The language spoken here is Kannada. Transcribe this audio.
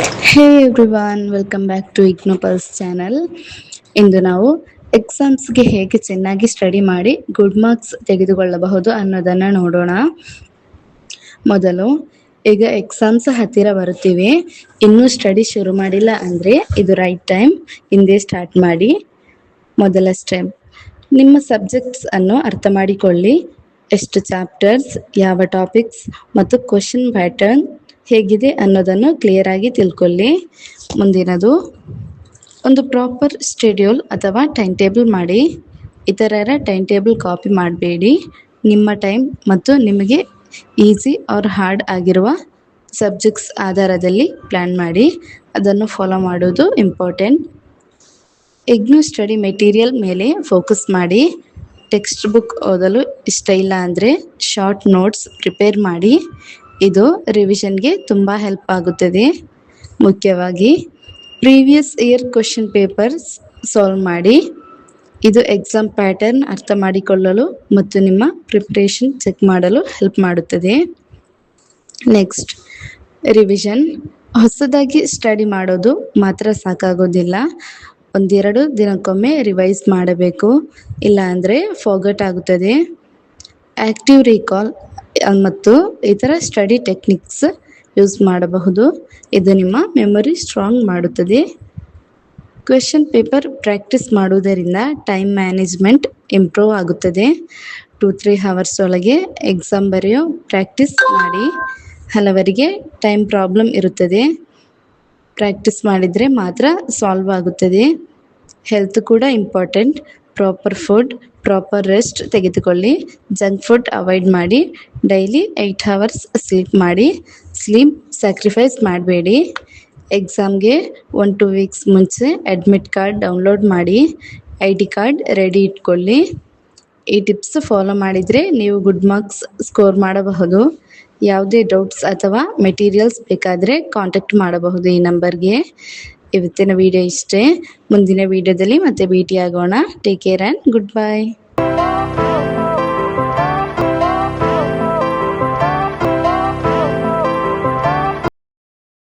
Hey everyone, welcome back to Ignopulse channel. ಇಂದು ನಾವು ಎಕ್ಸಾಮ್ಸ್ಗೆ ಹೇಗೆ ಚೆನ್ನಾಗಿ ಸ್ಟಡಿ ಮಾಡಿ ಗುಡ್ ಮಾರ್ಕ್ಸ್ ತೆಗೆದುಕೊಳ್ಳಬಹುದು ಅನ್ನೋದನ್ನು ನೋಡೋಣ. ಮೊದಲು ಈಗ ಎಕ್ಸಾಮ್ಸ್ ಹತ್ತಿರ ಬರುತ್ತಿವೆ, ಇನ್ನೂ ಸ್ಟಡಿ ಶುರು ಮಾಡಿಲ್ಲ ಅಂದರೆ ಇದು ರೈಟ್ ಟೈಮ್. ಹಿಂದೆ ಸ್ಟಾರ್ಟ್ ಮಾಡಿ. ಮೊದಲ ಸ್ಟೆಪ್, ನಿಮ್ಮ ಸಬ್ಜೆಕ್ಟ್ಸ್ ಅನ್ನು ಅರ್ಥ ಮಾಡಿಕೊಳ್ಳಿ. ಎಷ್ಟು ಚಾಪ್ಟರ್ಸ್, ಯಾವ ಟಾಪಿಕ್ಸ್ ಮತ್ತು ಕ್ವಶನ್ ಪ್ಯಾಟರ್ನ್ ಹೇಗಿದೆ ಅನ್ನೋದನ್ನು ಕ್ಲಿಯರ್ ಆಗಿ ತಿಳ್ಕೊಳ್ಳಿ. ಮುಂದಿನದು, ಒಂದು ಪ್ರಾಪರ್ ಶೆಡ್ಯೂಲ್ ಅಥವಾ ಟೈಮ್ ಟೇಬಲ್ ಮಾಡಿ. ಇತರರ ಟೈಮ್ ಟೇಬಲ್ ಕಾಪಿ ಮಾಡಬೇಡಿ. ನಿಮ್ಮ ಟೈಮ್ ಮತ್ತು ನಿಮಗೆ ಈಸಿ ಆರ್ ಹಾರ್ಡ್ ಆಗಿರುವ ಸಬ್ಜೆಕ್ಟ್ಸ್ ಆಧಾರದಲ್ಲಿ ಪ್ಲ್ಯಾನ್ ಮಾಡಿ. ಅದನ್ನು ಫಾಲೋ ಮಾಡೋದು ಇಂಪಾರ್ಟೆಂಟ್. ಇಗ್ನೋ ಸ್ಟಡಿ ಮೆಟೀರಿಯಲ್ ಮೇಲೆ ಫೋಕಸ್ ಮಾಡಿ. ಟೆಕ್ಸ್ಟ್ ಬುಕ್ ಓದಲು ಇಷ್ಟ ಇಲ್ಲ ಅಂದರೆ ಶಾರ್ಟ್ ನೋಟ್ಸ್ ಪ್ರಿಪೇರ್ ಮಾಡಿ. ಇದು ರಿವಿಷನ್ಗೆ ತುಂಬ ಹೆಲ್ಪ್ ಆಗುತ್ತದೆ. ಮುಖ್ಯವಾಗಿ previous year question papers solve ಮಾಡಿ. ಇದು ಎಕ್ಸಾಮ್ ಪ್ಯಾಟರ್ನ್ ಅರ್ಥ ಮಾಡಿಕೊಳ್ಳಲು ಮತ್ತು ನಿಮ್ಮ ಪ್ರಿಪ್ರೇಷನ್ ಚೆಕ್ ಮಾಡಲು ಹೆಲ್ಪ್ ಮಾಡುತ್ತದೆ. Next, revision. ಹೊಸದಾಗಿ ಸ್ಟಡಿ ಮಾಡೋದು ಮಾತ್ರ ಸಾಕಾಗೋದಿಲ್ಲ. ಒಂದೆರಡು ದಿನಕ್ಕೊಮ್ಮೆ ರಿವೈಸ್ ಮಾಡಬೇಕು, ಇಲ್ಲ ಅಂದರೆ ಫಾರ್ಗಟ್ ಆಗುತ್ತದೆ. ಆ್ಯಕ್ಟಿವ್ ರೀಕಾಲ್ ಮತ್ತು ಇತರ ಸ್ಟಡಿ ಟೆಕ್ನಿಕ್ಸ್ ಯೂಸ್ ಮಾಡಬಹುದು. ಇದು ನಿಮ್ಮ ಮೆಮೊರಿ ಸ್ಟ್ರಾಂಗ್ ಮಾಡುತ್ತದೆ. ಕ್ವೆಶನ್ ಪೇಪರ್ ಪ್ರಾಕ್ಟೀಸ್ ಮಾಡುವುದರಿಂದ ಟೈಮ್ ಮ್ಯಾನೇಜ್ಮೆಂಟ್ ಇಂಪ್ರೂವ್ ಆಗುತ್ತದೆ. 2-3 ಅವರ್ಸ್ ಒಳಗೆ ಎಕ್ಸಾಮ್ ಬರೆಯೋ ಪ್ರಾಕ್ಟೀಸ್ ಮಾಡಿ. ಹಲವರಿಗೆ ಟೈಮ್ ಪ್ರಾಬ್ಲಮ್ ಇರುತ್ತದೆ, ಪ್ರಾಕ್ಟೀಸ್ ಮಾಡಿದರೆ ಮಾತ್ರ ಸಾಲ್ವ್ ಆಗುತ್ತದೆ. ಹೆಲ್ತ್ ಕೂಡ important. Proper food, proper rest ತೆಗೆದುಕೊಳ್ಳಿ. ಜಂಕ್ ಫುಡ್ ಅವಾಯ್ಡ್ ಮಾಡಿ. ಡೈಲಿ 8 ಅವರ್ಸ್ ಸ್ಲೀಪ್ ಮಾಡಿ. ಸ್ಲೀಪ್ ಸ್ಯಾಕ್ರಿಫೈಸ್ ಮಾಡಬೇಡಿ. ಎಕ್ಸಾಮ್ಗೆ 1-2 ವೀಕ್ಸ್ ಮುಂಚೆ ಅಡ್ಮಿಟ್ ಕಾರ್ಡ್ ಡೌನ್ಲೋಡ್ ಮಾಡಿ. ID ಕಾರ್ಡ್ ರೆಡಿ ಇಟ್ಕೊಳ್ಳಿ. ಈ ಟಿಪ್ಸ್ ಫಾಲೋ ಮಾಡಿದರೆ ನೀವು ಗುಡ್ ಮಾರ್ಕ್ಸ್ ಸ್ಕೋರ್ ಮಾಡಬಹುದು. ಯಾವುದೇ ಡೌಟ್ಸ್ ಅಥವಾ ಮೆಟೀರಿಯಲ್ಸ್ ಬೇಕಾದರೆ ಕಾಂಟ್ಯಾಕ್ಟ್ ಮಾಡಬಹುದು ಈ ನಂಬರ್ಗೆ. ಇವತ್ತಿನ ವಿಡಿಯೋ ಇಷ್ಟೇ. ಮುಂದಿನ ವಿಡಿಯೋದಲ್ಲಿ ಮತ್ತೆ ಭೇಟಿಯಾಗೋಣ. Take care and good bye.